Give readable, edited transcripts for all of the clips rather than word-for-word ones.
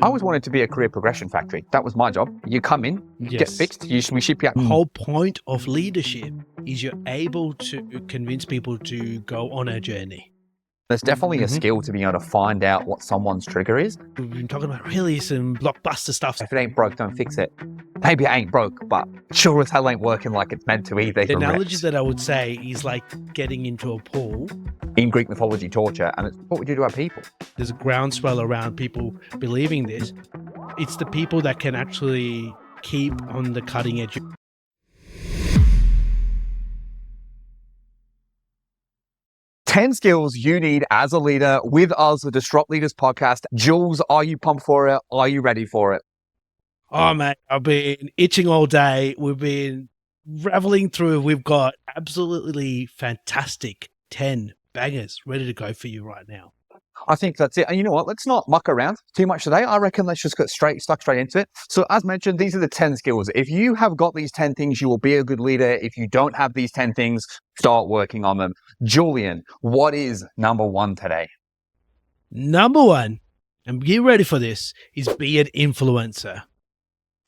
I always wanted to be a career progression factory. That was my job. You come in, you get fixed, we ship you out. The whole point of leadership is you're able to convince people to go on a journey. There's definitely a skill to being able to find out what someone's trigger is. We've been talking about really some blockbuster stuff. If it ain't broke, don't fix it. Maybe it ain't broke, but sure as hell ain't working like it's meant to either. The analogy that I would say is like getting into a pool. In Greek mythology, torture, and it's what we do to our people. There's a groundswell around people believing this. It's the people that can actually keep on the cutting edge. Ten skills you need as a leader with us, the Disrupt Leaders podcast. Jules, are you pumped for it? Are you ready for it? Oh, mate, I've been itching all day. We've been reveling through. We've got absolutely fantastic 10 bangers ready to go for you right now. I think that's it. And you know what? Let's not muck around too much today. I reckon let's just get stuck straight into it. So as mentioned, these are the 10 skills. If you have got these 10 things, you will be a good leader. If you don't have these 10 things, start working on them. Julian, what is number one today? Number one, and get ready for this, is be an influencer.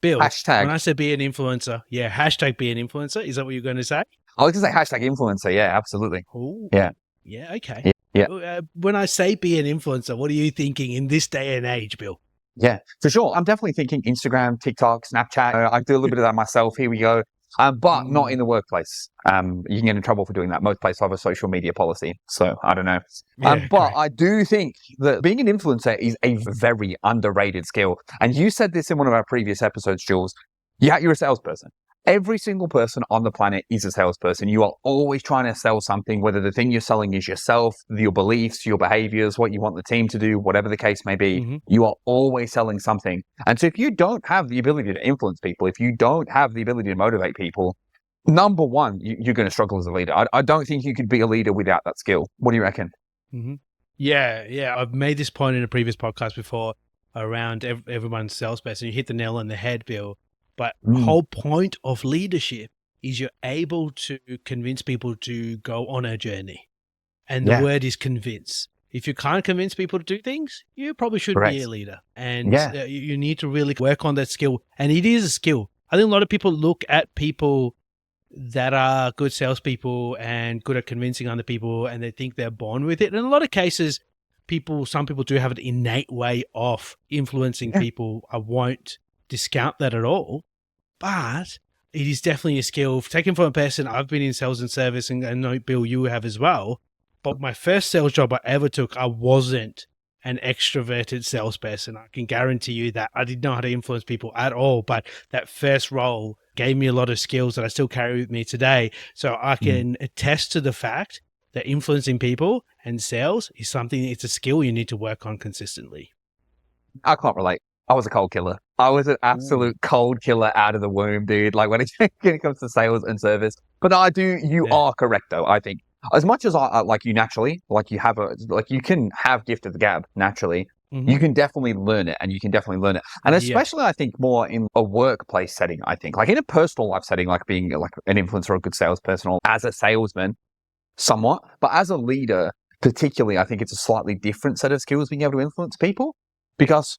Bill, hashtag. When I said be an influencer, hashtag be an influencer. Is that what you're going to say? I was going to say hashtag influencer. Yeah, absolutely. Ooh. Yeah. Yeah, okay. Yeah. When I say be an influencer, what are you thinking in this day and age, Bill? Yeah, for sure. I'm definitely thinking Instagram, TikTok, Snapchat. I do a little bit of that myself. Here we go. But not in the workplace. You can get in trouble for doing that. Most places have a social media policy. So I don't know. But I do think that being an influencer is a very underrated skill. And you said this in one of our previous episodes, Jules. Yeah, you're a salesperson. Every single person on the planet is a salesperson. You are always trying to sell something, whether the thing you're selling is yourself, your beliefs, your behaviors, what you want the team to do, whatever the case may be. You are always selling something. And so if you don't have the ability to influence people, if you don't have the ability to motivate people, number one, you're going to struggle as a leader. I don't think you could be a leader without that skill. What do you reckon? Yeah. I've made this point in a previous podcast before around everyone's salesperson. You hit the nail on the head, Bill. But the whole point of leadership is you're able to convince people to go on a journey. And the word is convince. If you can't convince people to do things, you probably shouldn't be a leader. And you need to really work on that skill. And it is a skill. I think a lot of people look at people that are good salespeople and good at convincing other people, and they think they're born with it. In a lot of cases, some people do have an innate way of influencing people. I won't discount that at all. But it is definitely a skill. Taken from a person, I've been in sales and service, and I know, Bill, you have as well. But my first sales job I ever took, I wasn't an extroverted salesperson. I can guarantee you that I didn't know how to influence people at all. But that first role gave me a lot of skills that I still carry with me today. So I can attest to the fact that influencing people and sales is something, it's a skill you need to work on consistently. I can't relate. I was a cold killer. I was an absolute cold killer out of the womb, dude. Like when it comes to sales and service. But you are correct though. I think as much as I like you naturally, you can have gift of the gab naturally. You can definitely learn it, and And especially I think more in a workplace setting, I think like in a personal life setting, like being like an influencer or a good salesperson or as a salesman somewhat, but as a leader, particularly, I think it's a slightly different set of skills being able to influence people because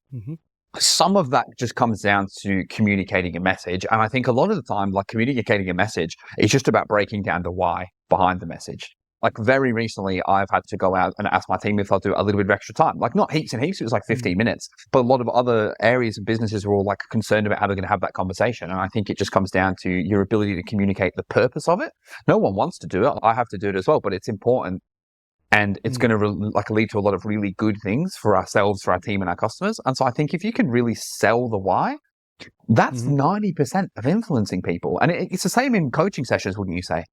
some of that just comes down to communicating a message. And I think a lot of the time, like communicating a message is just about breaking down the why behind the message. Like very recently, I've had to go out and ask my team if I'll do a little bit of extra time. Like not heaps and heaps, it was like 15 minutes. But a lot of other areas and businesses were all like concerned about how they're going to have that conversation. And I think it just comes down to your ability to communicate the purpose of it. No one wants to do it. I have to do it as well, but it's important. And it's going to lead to a lot of really good things for ourselves, for our team and our customers. And so I think if you can really sell the why, that's 90% of influencing people. And it's the same in coaching sessions, wouldn't you say?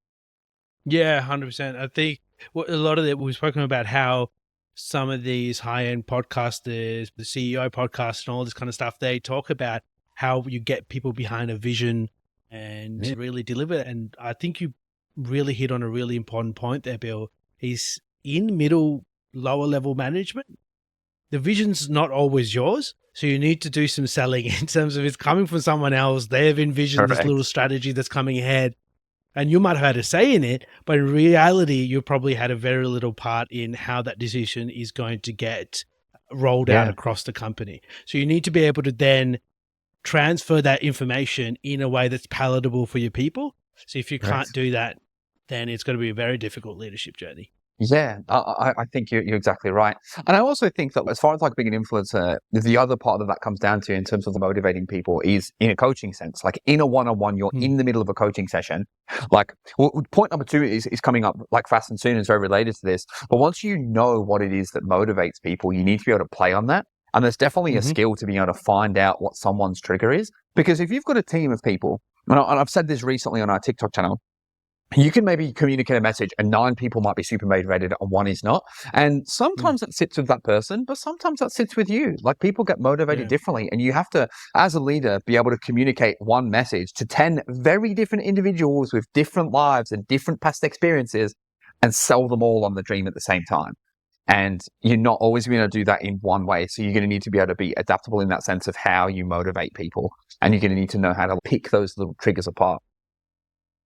Yeah, 100%. I think a lot of it, we've spoken about how some of these high-end podcasters, the CEO podcast and all this kind of stuff, they talk about how you get people behind a vision and really deliver. And I think you really hit on a really important point there, Bill, is in middle, lower level management, the vision's not always yours. So you need to do some selling in terms of it's coming from someone else. They've envisioned this little strategy that's coming ahead. And you might have had a say in it, but in reality, you probably had a very little part in how that decision is going to get rolled out across the company. So you need to be able to then transfer that information in a way that's palatable for your people. So if you can't do that, then it's going to be a very difficult leadership journey. Yeah, I think you're exactly right. And I also think that as far as like being an influencer, the other part that comes down to in terms of the motivating people is in a coaching sense. Like in a one-on-one, you're in the middle of a coaching session. Like point number 2 is coming up like fast and soon and is very related to this. But once you know what it is that motivates people, you need to be able to play on that. And there's definitely a skill to being able to find out what someone's trigger is. Because if you've got a team of people, and I've said this recently on our TikTok channel, you can maybe communicate a message and 9 people might be super motivated and 1 is not. And sometimes it sits with that person, but sometimes that sits with you. Like people get motivated differently, and you have to, as a leader, be able to communicate one message to 10 very different individuals with different lives and different past experiences and sell them all on the dream at the same time. And you're not always going to do that in one way. So you're going to need to be able to be adaptable in that sense of how you motivate people. And you're going to need to know how to pick those little triggers apart.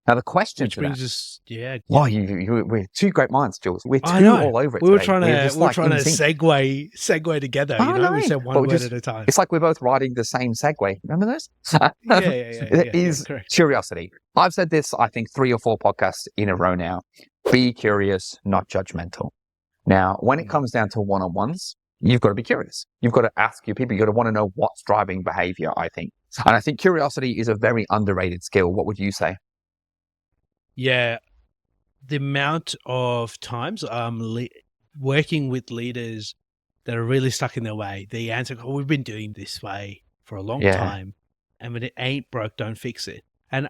Now the question Which brings us, Wow, we're 2 great minds, Jules. We're 2 all over it. We were today. trying to segue together. I know. We said one word at a time. It's like we're both riding the same Segway. Remember those? It is curiosity. I've said this, I think, 3 or 4 podcasts in a row now. Be curious, not judgmental. Now, when it comes down to one-on-ones, you've got to be curious. You've got to ask your people. You've got to want to know what's driving behavior, I think. And I think curiosity is a very underrated skill. What would you say? Yeah, the amount of times working with leaders that are really stuck in their way, the answer, we've been doing this way for a long time, and when it ain't broke, don't fix it. And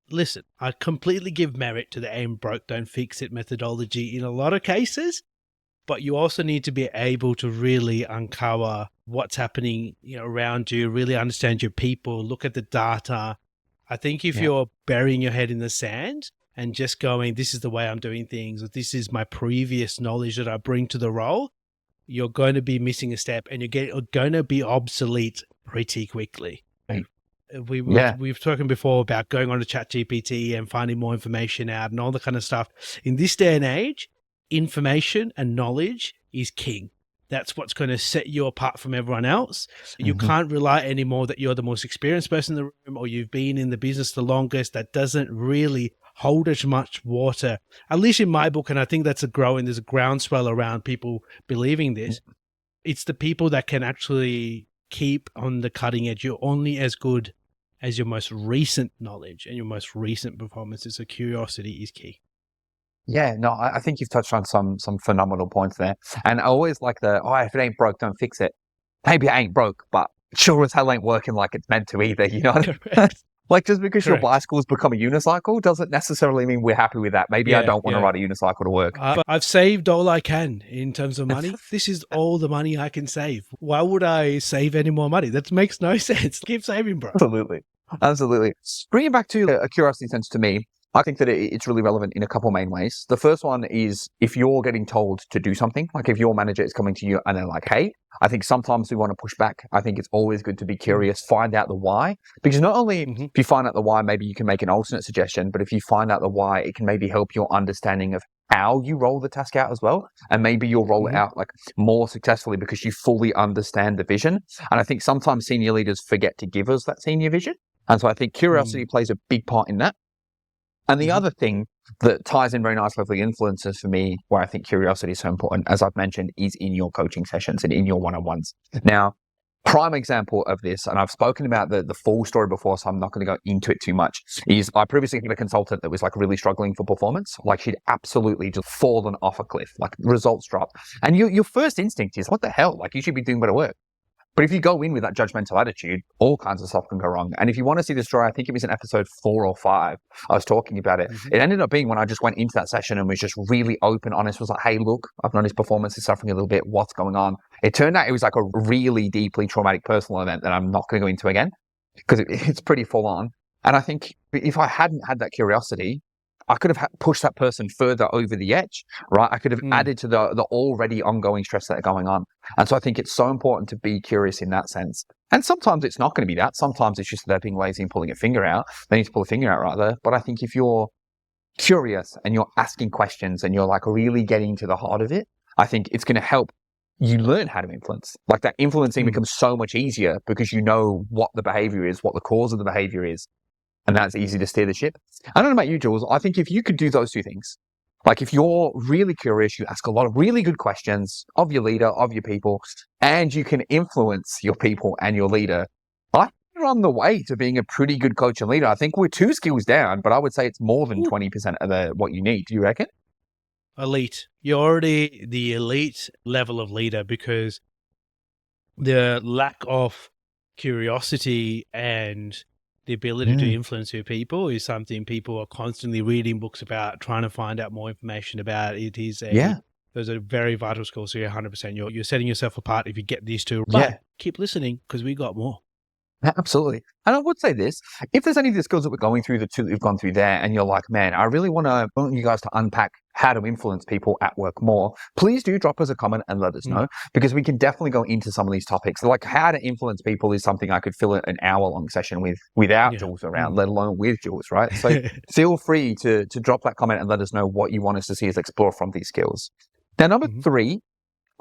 listen, I completely give merit to the ain't broke, don't fix it methodology in a lot of cases, but you also need to be able to really uncover what's happening, around you, really understand your people, look at the data. I think if you're burying your head in the sand and just going, this is the way I'm doing things, or this is my previous knowledge that I bring to the role, you're going to be missing a step and you're going to be obsolete pretty quickly. We've spoken before about going on to ChatGPT and finding more information out and all the kind of stuff. In this day and age, information and knowledge is king. That's what's going to set you apart from everyone else. You can't rely anymore that you're the most experienced person in the room or you've been in the business the longest. That doesn't really hold as much water, at least in my book. And I think there's a groundswell around people believing this. It's the people that can actually keep on the cutting edge. You're only as good as your most recent knowledge and your most recent performances. So curiosity is key. Yeah, no, I think you've touched on some phenomenal points there. And I always like if it ain't broke, don't fix it. Maybe it ain't broke, but sure as hell ain't working like it's meant to either, Like just because your bicycle's become a unicycle doesn't necessarily mean we're happy with that. Maybe I don't want to ride a unicycle to work. I've saved all I can in terms of money. This is all the money I can save. Why would I save any more money? That makes no sense. Keep saving, bro. Absolutely. Bring it back to a curiosity sense to me. I think that it's really relevant in a couple main ways. The first one is if you're getting told to do something, like if your manager is coming to you and they're like, hey, I think sometimes we want to push back. I think it's always good to be curious, find out the why. Because not only if you find out the why, maybe you can make an alternate suggestion, but if you find out the why, it can maybe help your understanding of how you roll the task out as well. And maybe you'll roll it out like more successfully because you fully understand the vision. And I think sometimes senior leaders forget to give us that senior vision. And so I think curiosity plays a big part in that. And the other thing that ties in very nicely with the influencers for me, where I think curiosity is so important, as I've mentioned, is in your coaching sessions and in your one-on-ones. Now, prime example of this, and I've spoken about the full story before, so I'm not going to go into it too much, is I previously had a consultant that was like really struggling for performance. Like she'd absolutely just fallen off a cliff, like results dropped. And your first instinct is, what the hell? Like you should be doing better work. But if you go in with that judgmental attitude, all kinds of stuff can go wrong. And if you want to see the story, I think it was in episode 4 or 5, I was talking about it. It ended up being when I just went into that session and was just really open, honest, was like, hey, look, I've noticed performance is suffering a little bit. What's going on? It turned out it was like a really deeply traumatic personal event that I'm not going to go into again because it's pretty full on. And I think if I hadn't had that curiosity, I could have pushed that person further over the edge, right? I could have added to the already ongoing stress that are going on. And so I think it's so important to be curious in that sense. And sometimes it's not going to be that. Sometimes it's just they're being lazy and pulling a finger out. They need to pull a finger out rather. But I think if you're curious and you're asking questions and you're like really getting to the heart of it, I think it's going to help you learn how to influence. Like that influencing becomes so much easier because you know what the behavior is, what the cause of the behavior is, and that's easy to steer the ship. I don't know about you, Jules. I think if you could do those two things, like if you're really curious, you ask a lot of really good questions of your leader, of your people, and you can influence your people and your leader, I think you're on the way to being a pretty good coach and leader. I think we're 2 skills down, but I would say it's more than 20% of what you need. Do you reckon? Elite. You're already the elite level of leader, because the lack of curiosity and the ability to influence your people is something people are constantly reading books about, trying to find out more information about. It is those are very vital skills. So you're 100%. You're setting yourself apart if you get these two. But keep listening, because we got more. Absolutely. And I would say this, if there's any of the skills that we're going through, the two that we've gone through there, and you're like, man, I really want you guys to unpack how to influence people at work more, please do drop us a comment and let us know, because we can definitely go into some of these topics. Like how to influence people is something I could fill an hour-long session without Jules around, let alone with Jules, right? So feel free to drop that comment and let us know what you want us to see us explore from these skills. Now, number 3,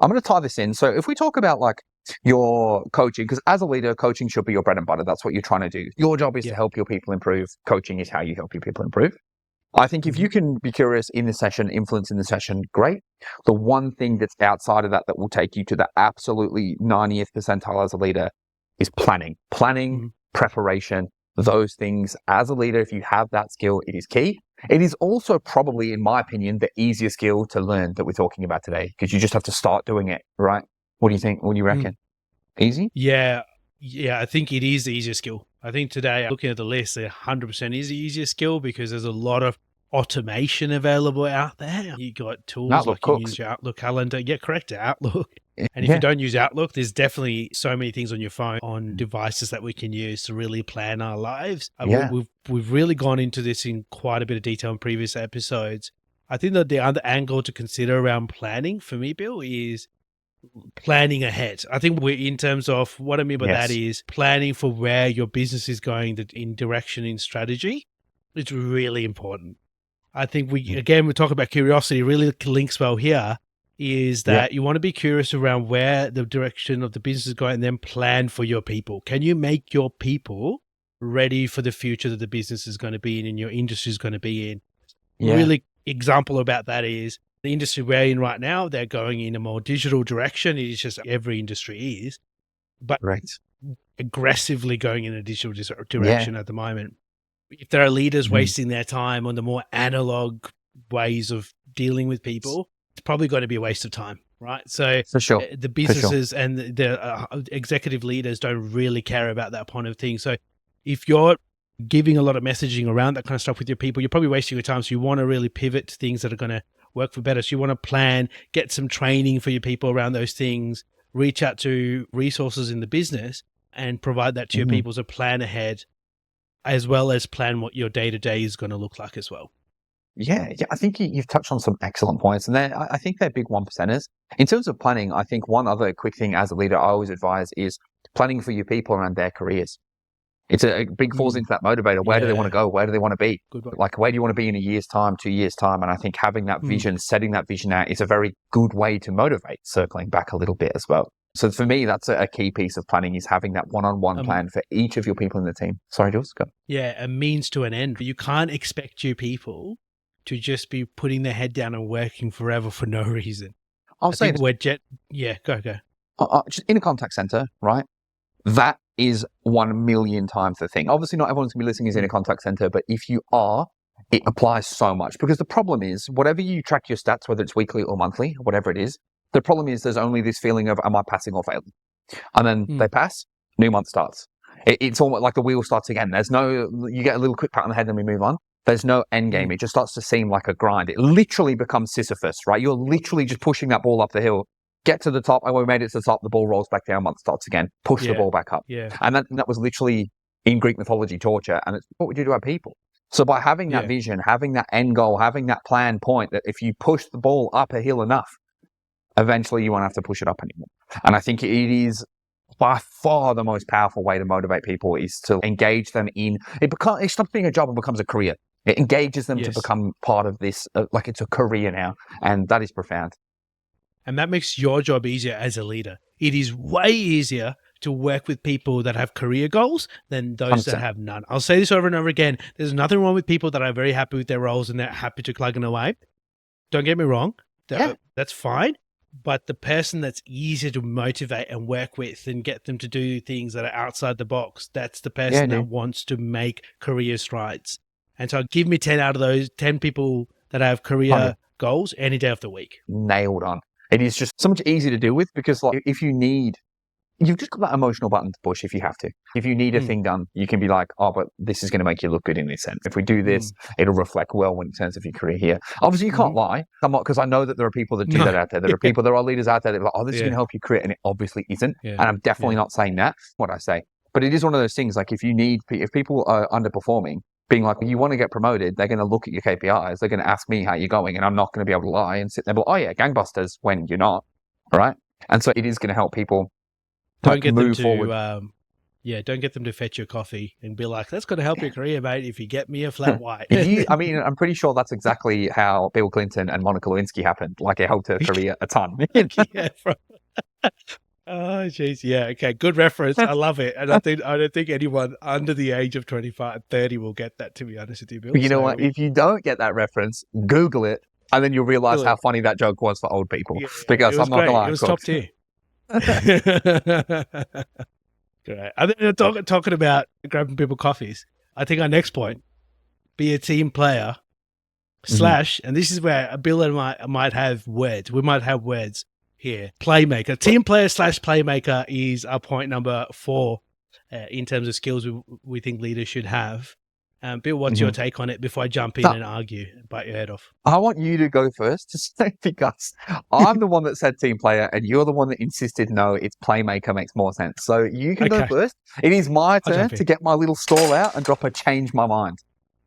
I'm going to tie this in. So if we talk about like your coaching, because as a leader, coaching should be your bread and butter. That's what you're trying to do. Your job is to help your people improve. Coaching is how you help your people improve. I think if you can be curious in the session, influence in the session, great. The one thing that's outside of that will take you to the absolutely 90th percentile as a leader is planning. Preparation, those things. As a leader, if you have that skill, it is key. It is also probably, in my opinion, the easier skill to learn that we're talking about today, because you just have to start doing it, right? What do you think? What do you reckon? Easy? Yeah, I think it is the easier skill. I think today, looking at the list, 100% is the easier skill, because there's a lot of automation available out there. You got tools like you can use your Outlook calendar. Yeah, correct, Outlook. And if you don't use Outlook, there's definitely so many things on your phone, on devices that we can use to really plan our lives. We've really gone into this in quite a bit of detail in previous episodes. I think that the other angle to consider around planning for me, Bill, is planning ahead. I think we're in terms of what I mean by that is planning for where your business is going in direction, in strategy. It's really important. I think we talk about curiosity, really links well here, is that you want to be curious around where the direction of the business is going, and then plan for your people. Can you make your people ready for the future that the business is going to be in and your industry is going to be in? Really example about that is the industry we're in right now. They're going in a more digital direction. It is just every industry is, but aggressively going in a digital direction at the moment. If there are leaders wasting their time on the more analog ways of dealing with people, it's probably going to be a waste of time, right? So for sure, the businesses and the executive leaders don't really care about that point of thing. So if you're giving a lot of messaging around that kind of stuff with your people, you're probably wasting your time. So you want to really pivot to things that are going to work for better. So you want to plan, get some training for your people around those things, reach out to resources in the business and provide that to your people to plan ahead, as well as plan what your day-to-day is going to look like as well. Yeah, I think you've touched on some excellent points, and I think they're big 1%ers. In terms of planning, I think one other quick thing as a leader I always advise is planning for your people around their careers. It's a big falls into that motivator. Where do they want to go? Where do they want to be? Like, where do you want to be in a year's time, 2 years' time? And I think having that vision, setting that vision out is a very good way to motivate, circling back a little bit as well. So for me, that's a key piece of planning, is having that one-on-one plan for each of your people in the team. Sorry, Jules, go. Yeah, a means to an end. You can't expect your people to just be putting their head down and working forever for no reason. Go. Just in a contact center, right? That is 1 million times the thing. Obviously, not everyone's going to be listening is in a contact center, but if you are, it applies so much, because the problem is, whatever you track your stats, whether it's weekly or monthly, whatever it is, the problem is there's only this feeling of, am I passing or failing? And then they pass, new month starts. It's almost like the wheel starts again. You get a little quick pat on the head and we move on. There's no end game. It just starts to seem like a grind. It literally becomes Sisyphus, right? You're literally just pushing that ball up the hill, get to the top, and when we made it to the top, the ball rolls back down, month starts again, push the ball back up. And that was literally, in Greek mythology, torture. And it's what we do to our people. So by having that vision, having that end goal, having that plan point, that if you push the ball up a hill enough, eventually you won't have to push it up anymore. And I think it is by far the most powerful way to motivate people, is to engage them in it. It stops being a job and becomes a career. It engages them to become part of this, like it's a career now. And that is profound. And that makes your job easier as a leader. It is way easier to work with people that have career goals than those 100%. that have none. I'll say this over and over again. There's nothing wrong with people that are very happy with their roles and they're happy to plugging away. Don't get me wrong. That's fine. But the person that's easier to motivate and work with and get them to do things that are outside the box, that's the person that wants to make career strides. And so give me 10 out of those 10 people that have career goals any day of the week. Nailed on. It is just so much easier to deal with because like if you've just got that emotional button to push if you have to. If you need a thing done, you can be like, oh, but this is going to make you look good in this sense. If we do this, it'll reflect well in terms of your career here. Obviously, you can't lie. Because I know that there are people that do that out there. There are leaders out there that are like, oh, this is going to help you career. And it obviously isn't. And I'm definitely not saying that, what I say. But it is one of those things, like if people are underperforming, being like, you want to get promoted, they're going to look at your KPIs. They're going to ask me how you're going. And I'm not going to be able to lie and sit there and be like, oh, yeah, gangbusters when you're not. All right. And so it is going to help people. Don't get them to, don't get them to fetch your coffee and be like, that's going to help your career, mate, if you get me a flat white. I'm pretty sure that's exactly how Bill Clinton and Monica Lewinsky happened. Like, it helped her career a ton. Oh, jeez. Yeah. Okay. Good reference. I love it. And I don't think anyone under the age of 25, 30 will get that, to be honest with you, Bill. You know what? If you don't get that reference, Google it, and then you'll realize how funny that joke was for old people. Because I'm not going to lie. It was top tier. Great. I think talking about grabbing people coffees. I think our next point, be a team player / and this is where Bill and I might have words. We might have words here. Playmaker. Team player / playmaker is our point number 4 in terms of skills we think leaders should have. Bill, what's your take on it before I jump in and argue and bite your head off? I want you to go first, just because I'm the one that said team player and you're the one that insisted, no, it's playmaker makes more sense. So you can go first. It is my turn to get my little stall out and drop a change my mind.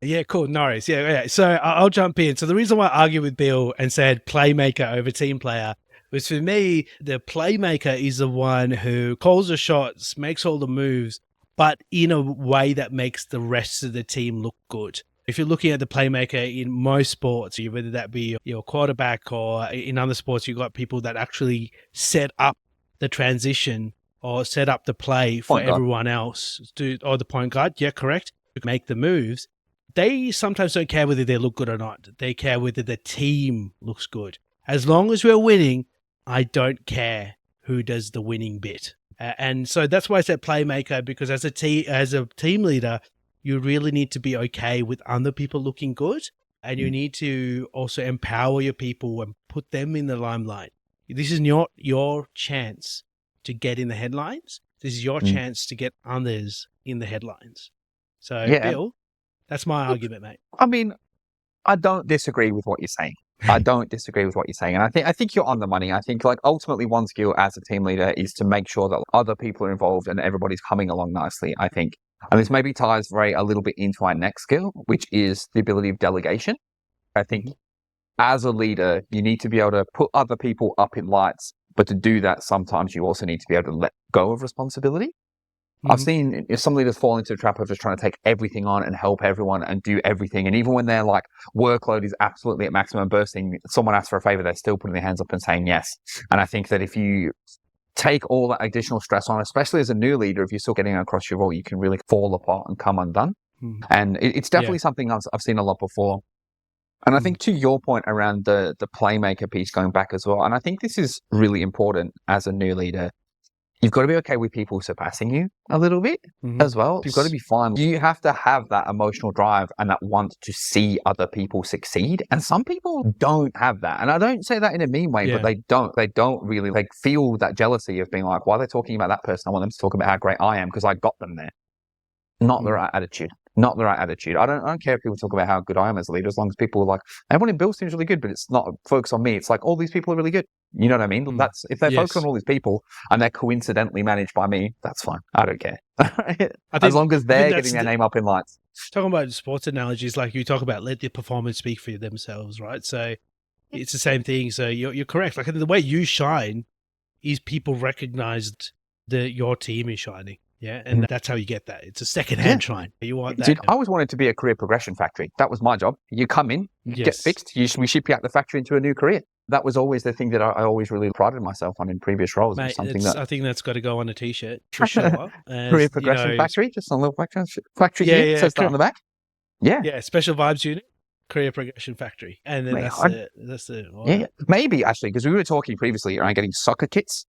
Yeah, cool. No worries. Yeah. So I'll jump in. So the reason why I argued with Bill and said playmaker over team player was, for me, the playmaker is the one who calls the shots, makes all the moves, but in a way that makes the rest of the team look good. If you're looking at the playmaker in most sports, whether that be your quarterback or in other sports, you've got people that actually set up the transition or set up the play for everyone else, or the point guard, yeah, correct, to make the moves. They sometimes don't care whether they look good or not. They care whether the team looks good. As long as we're winning, I don't care who does the winning bit. And so that's why I said playmaker, because as a team leader, you really need to be okay with other people looking good, and you need to also empower your people and put them in the limelight. This is not your chance to get in the headlines. This is your chance to get others in the headlines. So, Bill, that's my argument, mate. I mean, I don't disagree with what you're saying. And I think you're on the money. I think, like, ultimately one skill as a team leader is to make sure that other people are involved and everybody's coming along nicely, I think. And this maybe ties a little bit into our next skill, which is the ability of delegation. I think as a leader, you need to be able to put other people up in lights, but to do that, sometimes you also need to be able to let go of responsibility. I've seen some leaders fall into the trap of just trying to take everything on and help everyone and do everything. And even when their workload is absolutely at maximum bursting, someone asks for a favor, they're still putting their hands up and saying yes. And I think that if you take all that additional stress on, especially as a new leader, if you're still getting across your role, you can really fall apart and come undone. And it's definitely something I've seen a lot before. And I think to your point around the playmaker piece going back as well, and I think this is really important as a new leader, you've got to be okay with people surpassing you a little bit as well. You've got to be fine. You have to have that emotional drive and that want to see other people succeed. And some people don't have that. And I don't say that in a mean way, but they don't really feel that jealousy of being like, why are they talking about that person? I want them to talk about how great I am because I got them there. Not the right attitude. Not the right attitude. I don't care if people talk about how good I am as a leader, as long as people are like, everyone in Bill's team is really good, but it's not focused on me. It's like, all these people are really good. You know what I mean? That's if they're focused on all these people and they're coincidentally managed by me, that's fine. I don't care. As long as they're getting their name up in lights. Talking about sports analogies, like you talk about, let the performance speak for themselves, right? So it's the same thing. So you're correct. Like, the way you shine is people recognize that your team is shining. Yeah, and that's how you get that. It's a second-hand shine. You want that. Dude, I always wanted to be a career progression factory. That was my job. You come in, you get fixed, we ship you out the factory into a new career. that was always the thing that I always really prided myself on in previous roles. Mate, Something that I think that's got to go on a t-shirt for sure. career progression factory, just a little factory yeah, here, yeah, says that on the back. Yeah. Yeah, special vibes unit, career progression factory. And then Mate, that's the yeah, maybe actually, because we were talking previously around getting soccer kits.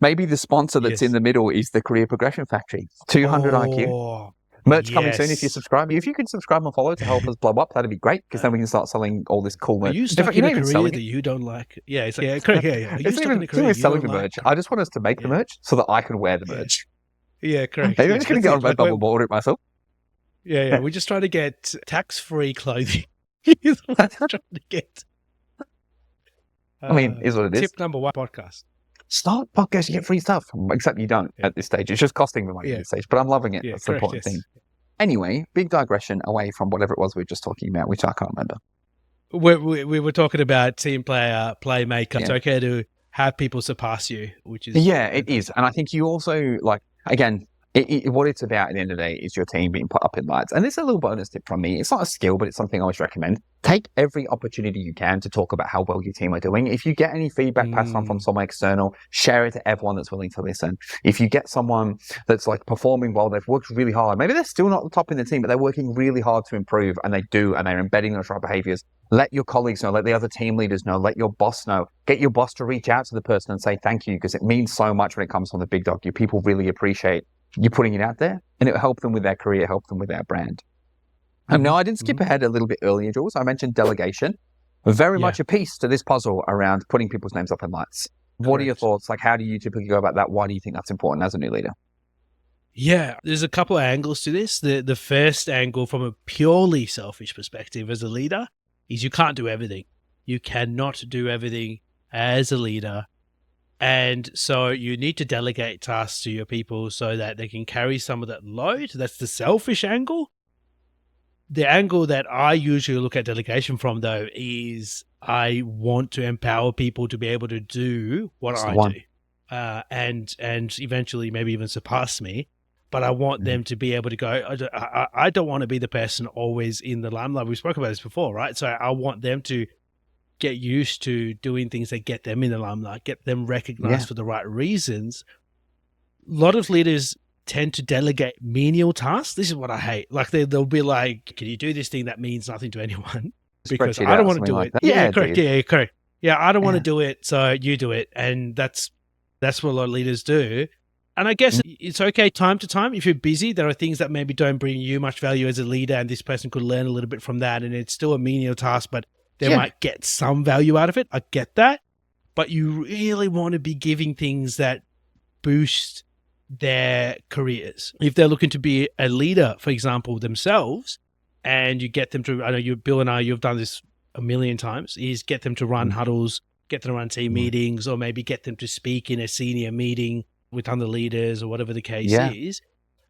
Maybe the sponsor that's in the middle is the Career Progression Factory. 200 IQ. Merch coming soon if you subscribe. If you can subscribe and follow to help us blow up, that'd be great, because then we can start selling all this cool merch. Are you stuck in a career that you don't like? Yeah, it's like, yeah, correct. Yeah. Are you stuck in a career you selling don't the like? merch. I just want us to make the merch so that I can wear the merch. Yeah, correct. Maybe I'm just going to get on Redbubble and order it myself. Yeah. We're just trying to get tax-free clothing. Is what we're trying to get. I mean, is what it is. Tip number 1, podcast. Start podcast, you get free stuff. Except you don't at this stage. It's just costing the money at this stage. But I'm loving it. That's the important thing. Anyway, big digression away from whatever it was we were just talking about, which I can't remember. We were talking about team player, playmaker. It's okay to have people surpass you, which is... Yeah, it is. And I think you also, like, again, what it's about at the end of the day is your team being put up in lights. And this is a little bonus tip from me. It's not a skill, but it's something I always recommend. Take every opportunity you can to talk about how well your team are doing. If you get any feedback passed on from someone external, share it to everyone that's willing to listen. If you get someone that's like performing well, they've worked really hard. Maybe they're still not the top in the team, but they're working really hard to improve, and they do, and they're embedding those right behaviors. Let your colleagues know, let the other team leaders know, let your boss know. Get your boss to reach out to the person and say thank you, because it means so much when it comes from the big dog. Your people really appreciate you putting it out there, and it'll help them with their career, help them with their brand. No, I didn't skip ahead a little bit earlier, Jules. I mentioned delegation. Very much a piece to this puzzle around putting people's names up in lights. What are your thoughts? Like, how do you typically go about that? Why do you think that's important as a new leader? Yeah, there's a couple of angles to this. The first angle, from a purely selfish perspective as a leader, is you can't do everything. You cannot do everything as a leader. And so you need to delegate tasks to your people so that they can carry some of that load. That's the selfish angle. The angle that I usually look at delegation from, though, is I want to empower people to be able to do what I do, and eventually maybe even surpass me. But I want them to be able to go, I don't want to be the person always in the limelight. We spoke about this before, right? So I want them to get used to doing things that get them in the limelight, get them recognized for the right reasons. A lot of leaders tend to delegate menial tasks. This is what I hate. Like they'll be like, can you do this thing that means nothing to anyone? Because I don't want to do it. Yeah, correct. Yeah, correct. Yeah, I don't want to do it, so you do it. And that's what a lot of leaders do. And I guess it's okay time to time. If you're busy, there are things that maybe don't bring you much value as a leader, and this person could learn a little bit from that, and it's still a menial task, but they might get some value out of it. I get that. But you really want to be giving things that boost their careers. If they're looking to be a leader, for example, themselves, and you get them to, I know Bill and I, you've done this a million times, is get them to run huddles, get them to run team meetings, or maybe get them to speak in a senior meeting with other leaders or whatever the case is.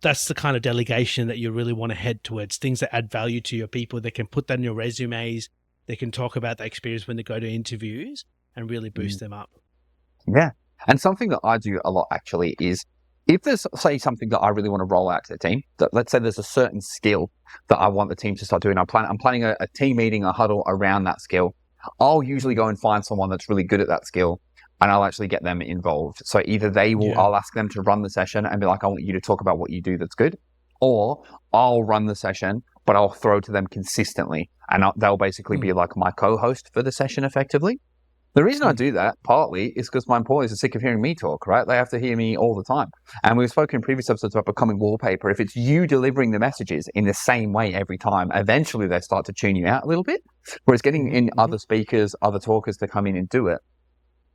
That's the kind of delegation that you really want to head towards, things that add value to your people. They can put that in your resumes. They can talk about the experience when they go to interviews and really boost them up. Yeah. And something that I do a lot actually is, if there's, say, something that I really want to roll out to the team, that let's say there's a certain skill that I want the team to start doing, I'm planning a team meeting, a huddle around that skill. I'll usually go and find someone that's really good at that skill, and I'll actually get them involved. So either I'll ask them to run the session and be like, I want you to talk about what you do that's good, or I'll run the session, but I'll throw to them consistently, and they'll basically be like my co-host for the session effectively. The reason I do that, partly, is because my employees are sick of hearing me talk, right? They have to hear me all the time. And we've spoken in previous episodes about becoming wallpaper. If it's you delivering the messages in the same way every time, eventually they start to tune you out a little bit. Whereas getting in other speakers, other talkers to come in and do it.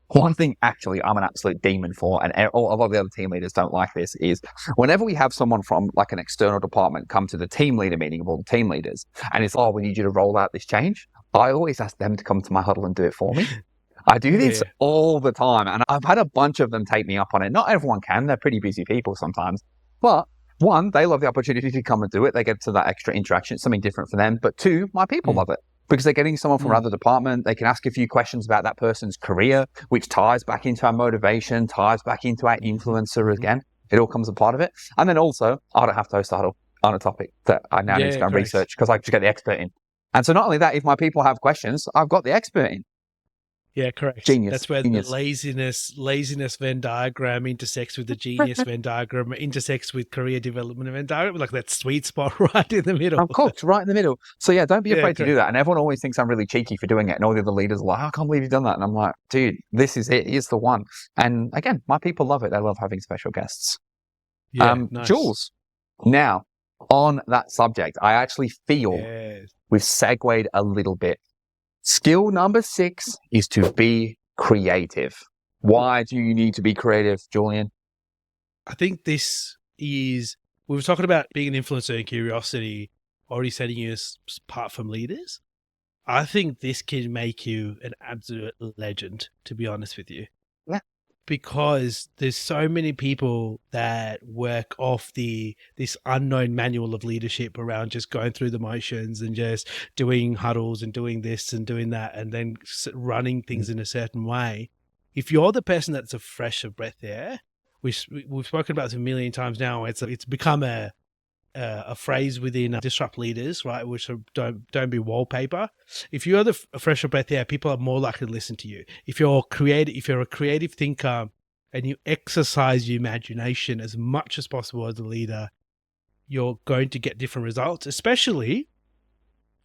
One thing, actually, I'm an absolute demon for, and a lot of the other team leaders don't like this, is whenever we have someone from like an external department come to the team leader meeting of all the team leaders, and it's, we need you to roll out this change, I always ask them to come to my huddle and do it for me. I do this all the time, and I've had a bunch of them take me up on it. Not everyone can. They're pretty busy people sometimes. But one, they love the opportunity to come and do it. They get to that extra interaction. It's something different for them. But two, my people love it, because they're getting someone from another department. They can ask a few questions about that person's career, which ties back into our motivation, ties back into our influencer again. It all comes a part of it. And then also, I don't have to host a huddle on a topic that I now need to go and research, because I just get the expert in. And so not only that, if my people have questions, I've got the expert in. Yeah, correct. Genius. That's where Genius. the laziness Venn diagram intersects with the genius Venn diagram, intersects with career development Venn diagram, like that sweet spot right in the middle. I'm cooked right in the middle. So yeah, don't be Yeah, afraid to do correct. that. And everyone always thinks I'm really cheeky for doing it. And all the other leaders are like, I can't believe you've done that. And I'm like, dude, this is it. Here's the one. And again, my people love it. They love having special guests. Yeah, nice. Jules, now on that subject, I actually feel we've segued a little bit. Skill number 6 is to be creative. Why do you need to be creative, Julian? I think this is, we were talking about being an influencer and curiosity already setting you apart from leaders. I think this can make you an absolute legend, to be honest with you. Yeah. Because there's so many people that work off this unknown manual of leadership around just going through the motions and just doing huddles and doing this and doing that and then running things in a certain way. If you're the person that's a fresh of breath air, we've spoken about this a million times now. It's become a phrase within disrupt leaders, right? Which are, don't be wallpaper. If you're the fresh of breath air, people are more likely to listen to you. If you're a creative thinker and you exercise your imagination as much as possible as a leader, you're going to get different results, especially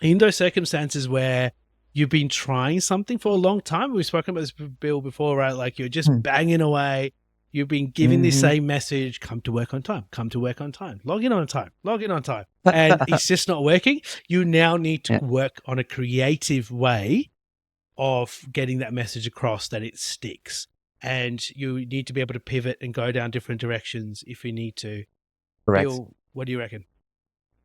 in those circumstances where you've been trying something for a long time. We've spoken about this, Bill, before, right? Like you're just banging away. You've been giving the same message, come to work on time, come to work on time, log in on time. And it's just not working. You now need to work on a creative way of getting that message across that it sticks. And you need to be able to pivot and go down different directions if you need to. Correct. Bill, what do you reckon?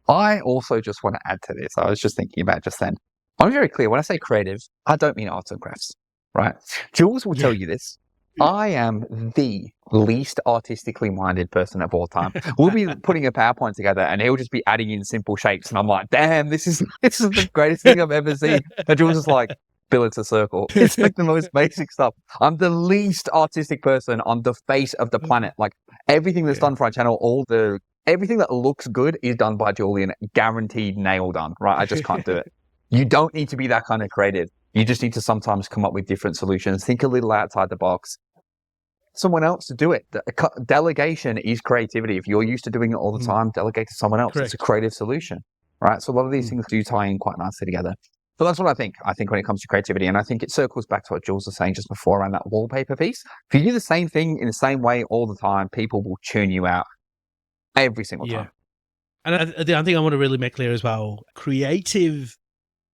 I also just want to add to this. I was just thinking about just then. I'm very clear. When I say creative, I don't mean arts and crafts, right? Jules will tell you this. I am the least artistically minded person of all time. We'll be putting a PowerPoint together and he'll just be adding in simple shapes. And I'm like, damn, this is the greatest thing I've ever seen. And Jules is like, Bill, it's a circle. It's like the most basic stuff. I'm the least artistic person on the face of the planet. Like everything that's done for our channel, everything that looks good is done by Julian. Guaranteed nail done, right? I just can't do it. You don't need to be that kind of creative. You just need to sometimes come up with different solutions. Think a little outside the box. Someone else to do it. Delegation is creativity. If you're used to doing it all the time, delegate to someone else. Correct. It's a creative solution, right? So a lot of these things do tie in quite nicely together. So that's what I think. I think when it comes to creativity, and I think it circles back to what Jules was saying just before around that wallpaper piece. If you do the same thing in the same way all the time, people will tune you out every single time. And the other thing I want to really make clear as well, creative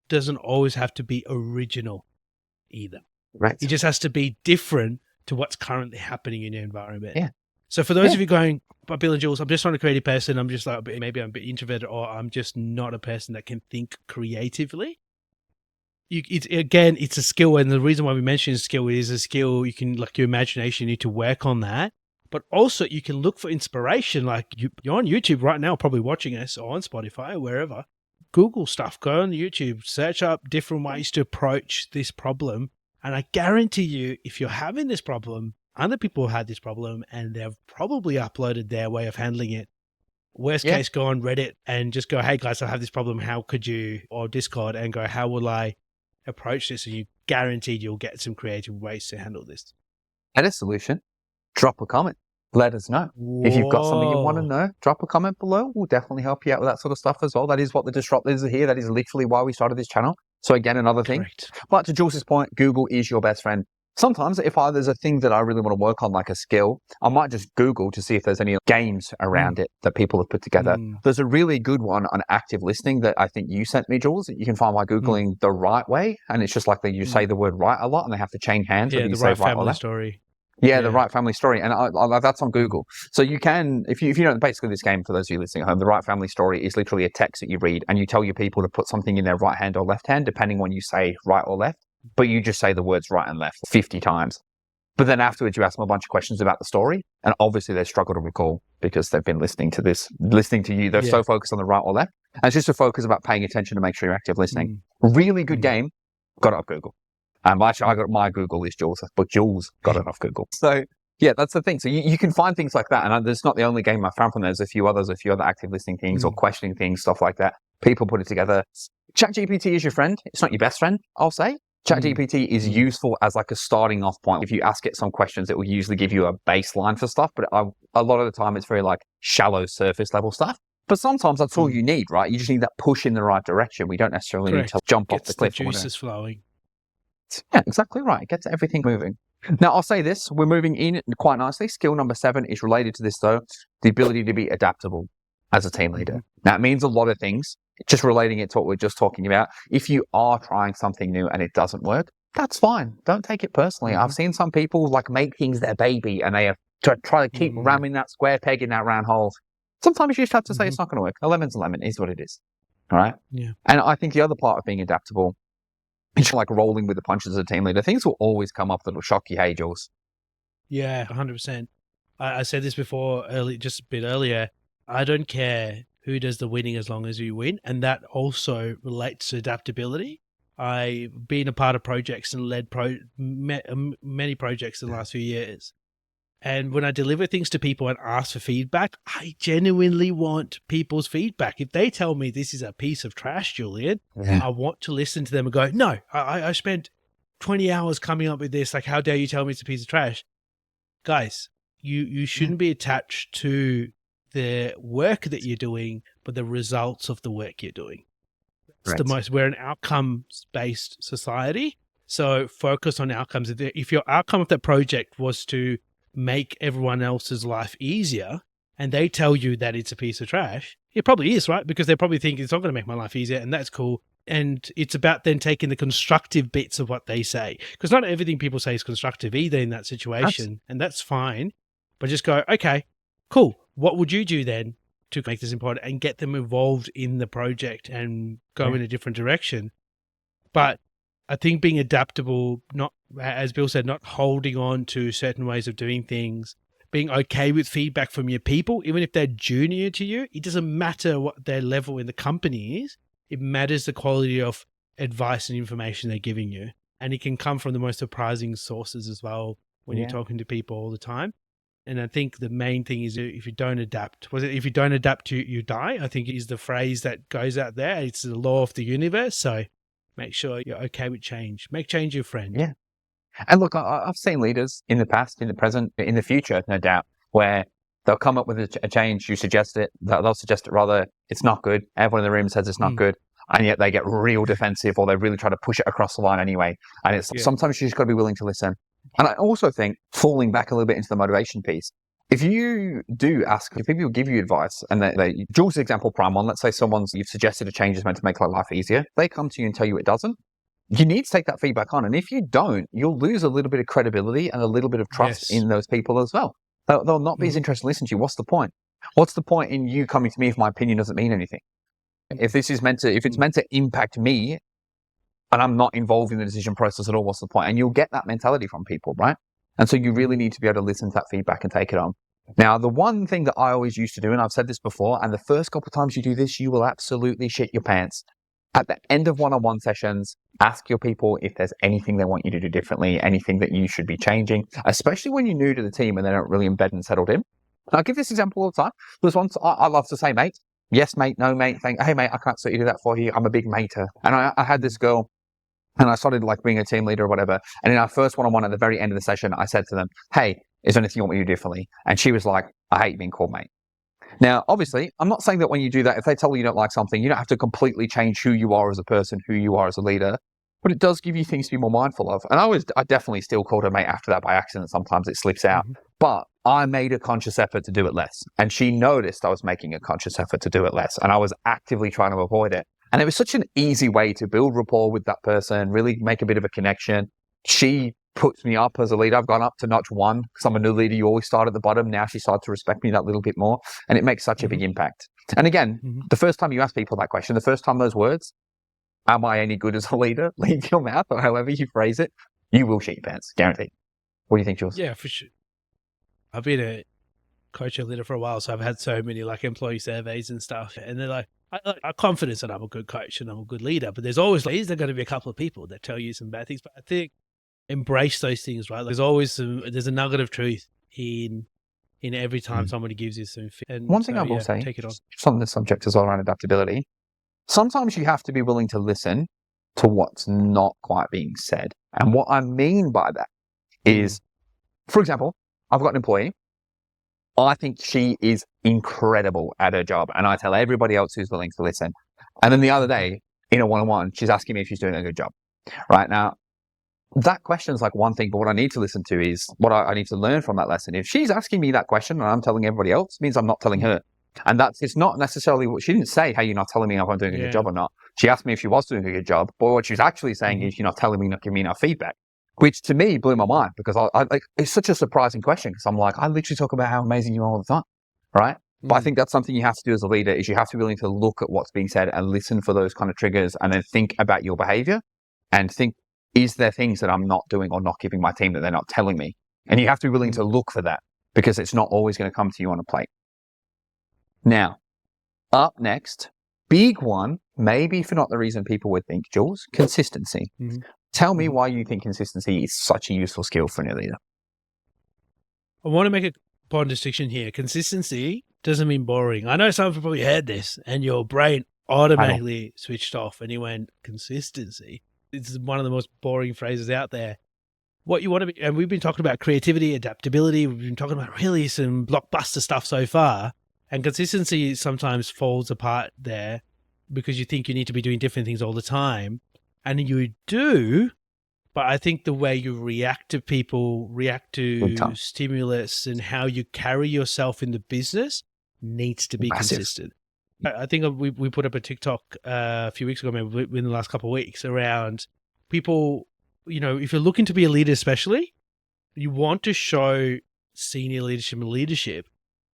doesn't always have to be original either. Right. It just has to be different to what's currently happening in your environment. Yeah. So for those of you going, but Bill and Jules, I'm just not a creative person. I'm just like, maybe I'm a bit introverted or I'm just not a person that can think creatively. It's a skill. And the reason why we mention skill is a skill. You can, like your imagination, you need to work on that. But also you can look for inspiration. Like you're on YouTube right now, probably watching us or on Spotify or wherever. Google stuff, go on YouTube, search up different ways to approach this problem. And I guarantee you, if you're having this problem, other people have had this problem and they've probably uploaded their way of handling it. Worst case, go on Reddit and just go, hey guys, I have this problem. How could you, or Discord, and go, how will I approach this? And you guaranteed you'll get some creative ways to handle this. And a solution, drop a comment. Let us know. Whoa. If you've got something you want to know, drop a comment below. We'll definitely help you out with that sort of stuff as well. That is what the disruptors are here. That is literally why we started this channel. So again, another thing. Correct. But to Jules's point, Google is your best friend. Sometimes if there's a thing that I really want to work on, like a skill, I might just Google to see if there's any games around it that people have put together. There's a really good one on active listening that I think you sent me, Jules, that you can find by Googling the right way. And it's just like you say the word right a lot and they have to change hands. Yeah, when you the say right right family or left. story. Yeah, the right family story. And I that's on Google. So you can, if you know, basically this game, for those of you listening at home, the right family story is literally a text that you read and you tell your people to put something in their right hand or left hand, depending when you say right or left. But you just say the words right and left 50 times. But then afterwards, you ask them a bunch of questions about the story. And obviously they struggle to recall because they've been listening to you. They're so focused on the right or left. And it's just a focus about paying attention to make sure you're active listening. Really good game. Got it off Google. Actually, I got my Google is Jules, but Jules got it off Google. So yeah, that's the thing. So you can find things like that. And there's not the only game I found from there. There's a few other active listening things or questioning things, stuff like that. People put it together. ChatGPT is your friend. It's not your best friend, I'll say. ChatGPT is useful as like a starting off point. If you ask it some questions, it will usually give you a baseline for stuff, but a lot of the time it's very like shallow surface level stuff. But sometimes that's all you need, right? You just need that push in the right direction. We don't necessarily need to jump off the cliff. The juices flowing. Yeah, exactly right. It gets everything moving. Now, I'll say this. We're moving in quite nicely. Skill number 7 is related to this, though. The ability to be adaptable as a team leader. Now, it means a lot of things. Just relating it to what we're just talking about. If you are trying something new and it doesn't work, that's fine. Don't take it personally. I've seen some people like make things their baby and they have to try to keep ramming that square peg in that round hole. Sometimes you just have to say it's not going to work. A lemon's a lemon is what it is. All right? Yeah. And I think the other part of being adaptable, it's like rolling with the punches as a team leader. Things will always come up that will shock you. Hey, Jules. Yeah, 100%. I said this before, just a bit earlier. I don't care who does the winning as long as you win. And that also relates to adaptability. I've been a part of projects and led many projects in the last few years. And when I deliver things to people and ask for feedback, I genuinely want people's feedback. If they tell me this is a piece of trash, Julian, I want to listen to them and go, no, I spent 20 hours coming up with this. Like, how dare you tell me it's a piece of trash? Guys, you shouldn't be attached to the work that you're doing, but the results of the work you're doing. We're an outcomes-based society. So focus on outcomes. If your outcome of that project was to make everyone else's life easier and they tell you that it's a piece of trash, it probably is, right? Because they probably think it's not going to make my life easier, and that's cool. And it's about then taking the constructive bits of what they say, because not everything people say is constructive either in that situation, and that's fine. But just go, okay, cool. What would you do then to make this important, and get them involved in the project and go in a different direction? But I think being adaptable, not, as Bill said, not holding on to certain ways of doing things, being okay with feedback from your people, even if they're junior to you. It doesn't matter what their level in the company is. It matters the quality of advice and information they're giving you. And it can come from the most surprising sources as well when you're talking to people all the time. And I think the main thing is, if you don't adapt, if you don't adapt, you die, I think is the phrase that goes out there. It's the law of the universe. So make sure you're okay with change. Make change your friend. Yeah. And look, I've seen leaders in the past, in the present, in the future, no doubt, where they'll come up with a change. You suggest it. They'll suggest it rather, it's not good. Everyone in the room says it's not good. And yet they get real defensive, or they really try to push it across the line anyway. And it's sometimes you just got to be willing to listen. And I also think, falling back a little bit into the motivation piece, if you do ask, if people give you advice, and Jules' example, prime one, let's say you've suggested a change is meant to make life easier, they come to you and tell you it doesn't, you need to take that feedback on. And if you don't, you'll lose a little bit of credibility and a little bit of trust in those people as well. They'll not be as interested in listening to you. What's the point? What's the point in you coming to me if my opinion doesn't mean anything? If it's meant to impact me, and I'm not involved in the decision process at all, what's the point? And you'll get that mentality from people, right? And so you really need to be able to listen to that feedback and take it on. Now, the one thing that I always used to do, and I've said this before, and the first couple of times you do this, you will absolutely shit your pants. At the end of one-on-one sessions, ask your people if there's anything they want you to do differently, anything that you should be changing, especially when you're new to the team and they're not really embedded and settled in. And I'll give this example all the time. There's once I love to say, mate, yes, mate, no, mate, hey, mate, I can't certainly do that for you. I'm a big mater. And I had this girl, and I started like being a team leader or whatever. And in our first one-on-one at the very end of the session, I said to them, hey, is there anything you want me to do differently? And she was like, I hate being called mate. Now, obviously, I'm not saying that when you do that, if they tell you don't like something, you don't have to completely change who you are as a person, who you are as a leader, but it does give you things to be more mindful of. And I definitely still called her mate after that by accident. Sometimes it slips out, but I made a conscious effort to do it less. And she noticed I was making a conscious effort to do it less. And I was actively trying to avoid it. And it was such an easy way to build rapport with that person, really make a bit of a connection. She puts me up as a leader. I've gone up to notch 1 because I'm a new leader. You always start at the bottom. Now she started to respect me that little bit more. And it makes such a big impact. And again, the first time you ask people that question, the first time those words, am I any good as a leader, leave your mouth, or however you phrase it, you will shit your pants. Guaranteed. What do you think, Jules? Yeah, for sure. I've been a coach and leader for a while, so I've had so many like employee surveys and stuff. And they're like, I'm confident that I'm a good coach and I'm a good leader, but there's going to be a couple of people that tell you some bad things. But I think embrace those things, right? There's always there's a nugget of truth in every time somebody gives you some. And one thing I will say, take it on. Some of the subject is all around adaptability. Sometimes you have to be willing to listen to what's not quite being said. And what I mean by that is, for example, I've got an employee. I think she is incredible at her job, and I tell everybody else who's willing to listen. And then the other day, in a one-on-one, she's asking me if she's doing a good job. Right now, that question is like one thing, but what I need to listen to is what I need to learn from that lesson. If she's asking me that question and I'm telling everybody else, it means I'm not telling her. And it's not necessarily what she didn't say, hey, you're not telling me if I'm doing a good job or not. She asked me if she was doing a good job, but what she's actually saying is you're not telling me, not giving me enough feedback, which to me blew my mind because I like, it's such a surprising question because I'm like, I literally talk about how amazing you are all the time, right? But I think that's something you have to do as a leader is you have to be willing to look at what's being said and listen for those kind of triggers and then think about your behavior and think, is there things that I'm not doing or not giving my team that they're not telling me? And you have to be willing to look for that because it's not always going to come to you on a plate. Now, up next, big one, maybe for not the reason people would think, Jules, consistency. Tell me why you think consistency is such a useful skill for a leader. I want to make a important distinction here. Consistency doesn't mean boring. I know some of you probably heard this and your brain automatically switched off and you went, consistency. It's one of the most boring phrases out there. What you want to be, and we've been talking about creativity, adaptability. We've been talking about really some blockbuster stuff so far. And consistency sometimes falls apart there because you think you need to be doing different things all the time. And you do, but I think the way you react to people, react to stimulus and how you carry yourself in the business needs to be consistent. I think we put up a TikTok a few weeks ago, maybe in the last couple of weeks, around people, if you're looking to be a leader especially, you want to show senior leadership and leadership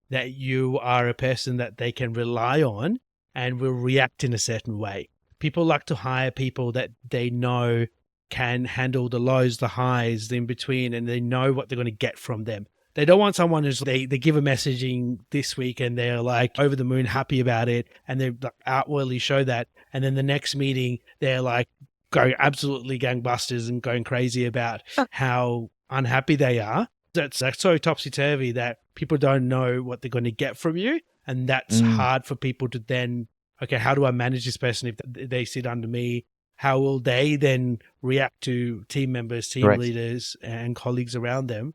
that you are a person that they can rely on and will react in a certain way. People like to hire people that they know can handle the lows, the highs, the in-between, and they know what they're going to get from them. They don't want someone who's they give a messaging this week and they're like over the moon happy about it and they outwardly show that. And then the next meeting, they're like going absolutely gangbusters and going crazy about how unhappy they are. That's so topsy-turvy that people don't know what they're going to get from you. And that's hard for people to then, okay, how do I manage this person if they sit under me? How will they then react to team members, team leaders, and colleagues around them?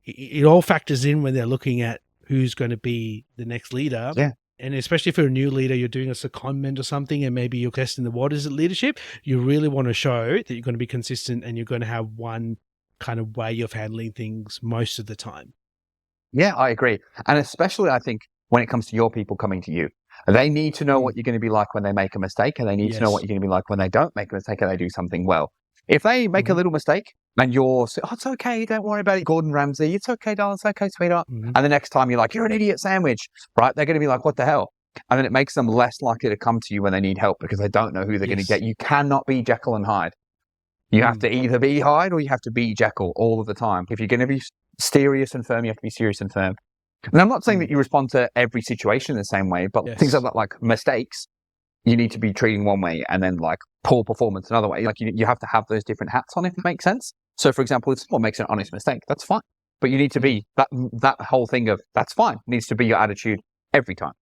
It all factors in when they're looking at who's going to be the next leader. Yeah. And especially if you're a new leader, you're doing a secondment or something, and maybe you're testing the waters at leadership, you really want to show that you're going to be consistent and you're going to have one kind of way of handling things most of the time. Yeah, I agree. And especially, I think, when it comes to your people coming to you, they need to know what you're going to be like when they make a mistake, and they need to know what you're going to be like when they don't make a mistake and they do something well. If they make a little mistake and you're, it's okay, don't worry about it, Gordon Ramsay, it's okay, darling, it's okay, sweetheart. And the next time you're like, you're an idiot sandwich, right? They're going to be like, what the hell? And then it makes them less likely to come to you when they need help because they don't know who they're going to get. You cannot be Jekyll and Hyde. You have to either be Hyde or you have to be Jekyll all of the time. If you're going to be serious and firm, you have to be serious and firm. And I'm not saying that you respond to every situation the same way, but things like mistakes, you need to be treating one way, and then like poor performance another way. Like you have to have those different hats on, if it makes sense. So for example, if someone makes an honest mistake, that's fine. But you need to be that whole thing of that's fine needs to be your attitude every time.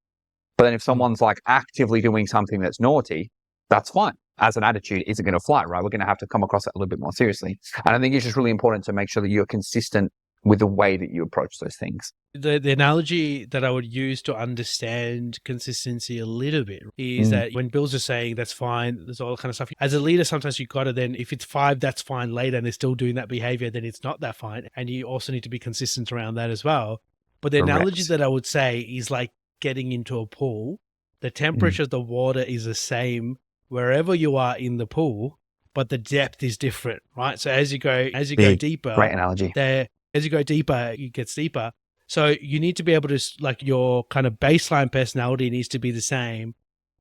But then if someone's like actively doing something that's naughty, that's fine. As an attitude isn't going to fly, right? We're going to have to come across it a little bit more seriously. And I think it's just really important to make sure that you're consistent with the way that you approach those things. The analogy that I would use to understand consistency a little bit is that when Bill's just saying that's fine, there's all kind of stuff. As a leader, sometimes you've got to then, if it's 5, that's fine later, and they're still doing that behavior, then it's not that fine. And you also need to be consistent around that as well. But the analogy that I would say is like getting into a pool. The temperature of the water is the same wherever you are in the pool, but the depth is different, right? So as you go deeper, great analogy. As you go deeper, it gets deeper. So you need to be able to, like, your kind of baseline personality needs to be the same,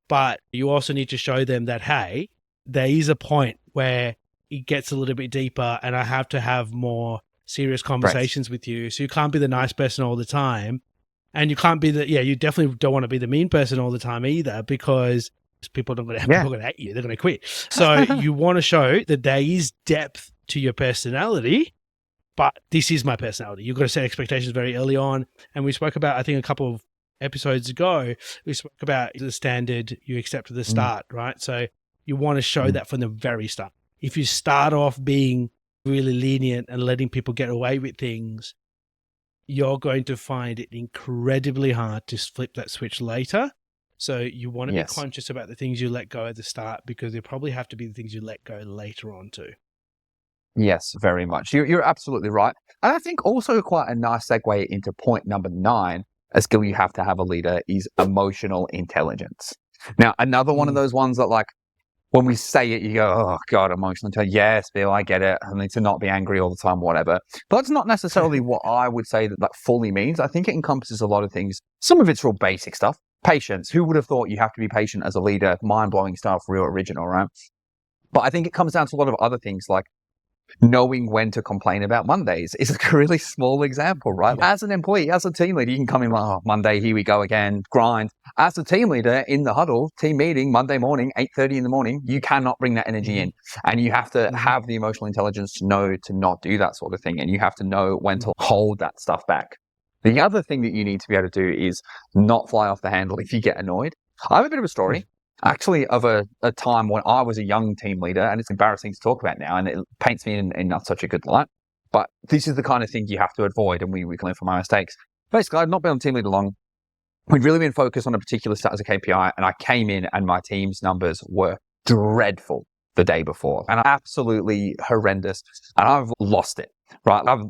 but you also need to show them that, hey, there is a point where it gets a little bit deeper and I have to have more serious conversations with you. So you can't be the nice person all the time. And you can't be you definitely don't want to be the mean person all the time either, because people are going to hate you. They're going to quit. So you want to show that there is depth to your personality, but this is my personality. You've got to set expectations very early on. And we spoke about, I think a couple of episodes ago, we spoke about the standard you accept at the start, right? So You want to show that from the very start. If you start off being really lenient and letting people get away with things, you're going to find it incredibly hard to flip that switch later. So you want to be conscious about the things you let go at the start, because they probably have to be the things you let go later on too. Yes, very much. You're absolutely right. And I think also quite a nice segue into point number 9, a skill you have to have a leader, is emotional intelligence. Now, another one of those ones that, like, when we say it, you go, oh, God, emotional intelligence. Yes, Bill, I get it. I need to not be angry all the time, whatever. But that's not necessarily what I would say that fully means. I think it encompasses a lot of things. Some of it's real basic stuff. Patience. Who would have thought you have to be patient as a leader? Mind-blowing stuff, real original, right? But I think it comes down to a lot of other things, like knowing when to complain about Mondays is a really small example, right? As an employee, as a team leader, you can come in like, oh, Monday, here we go again, grind. As a team leader in the huddle, team meeting, Monday morning, 8:30 in the morning, you cannot bring that energy in. And you have to have the emotional intelligence to know to not do that sort of thing. And you have to know when to hold that stuff back. The other thing that you need to be able to do is not fly off the handle if you get annoyed. I have a bit of a story. Actually, of a time when I was a young team leader, and it's embarrassing to talk about now, and it paints me in not such a good light. But this is the kind of thing you have to avoid, and we can learn from our mistakes. Basically, I'd not been on team leader long. We'd really been focused on a particular stat as a KPI, and I came in and my team's numbers were dreadful the day before, and absolutely horrendous, and I've lost it. Right, I've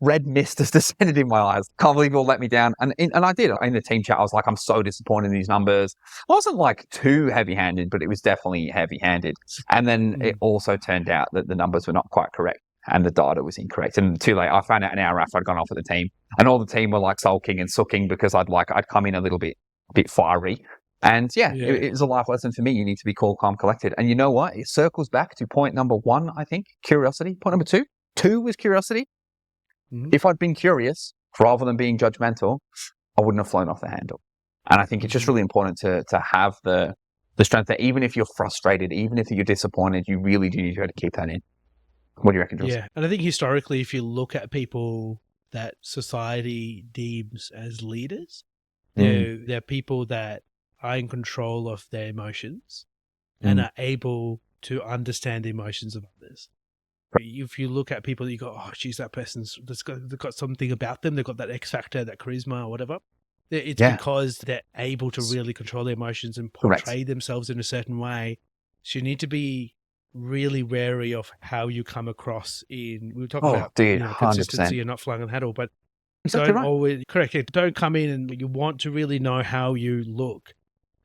red mist has descended in my eyes. Can't believe you all let me down. And I did. In the team chat, I was like, I'm so disappointed in these numbers. I wasn't like too heavy-handed, but it was definitely heavy-handed. And then it also turned out that the numbers were not quite correct and the data was incorrect. And too late, I found out an hour after I'd gone off with the team, and all the team were like sulking and sucking because I'd come in a little bit fiery. And it was a life lesson for me. You need to be cool, calm, collected. And you know what? It circles back to point number 1, I think, curiosity. Point number 2 was curiosity. If I'd been curious rather than being judgmental, I wouldn't have flown off the handle. And I think it's just really important to have the strength that even if you're frustrated, even if you're disappointed, you really do need to keep that in. What do you reckon, Jules? Yeah, and I think historically, if you look at people that society deems as leaders, they're people that are in control of their emotions and are able to understand the emotions of others. If you look at people, you go, oh, geez, that person's they've got something about them. They've got that X factor, that charisma or whatever. It's because they're able to really control their emotions and portray themselves in a certain way. So you need to be really wary of how you come across we were talking about consistency and not flying on the handle, but always don't come in and you want to really know how you look.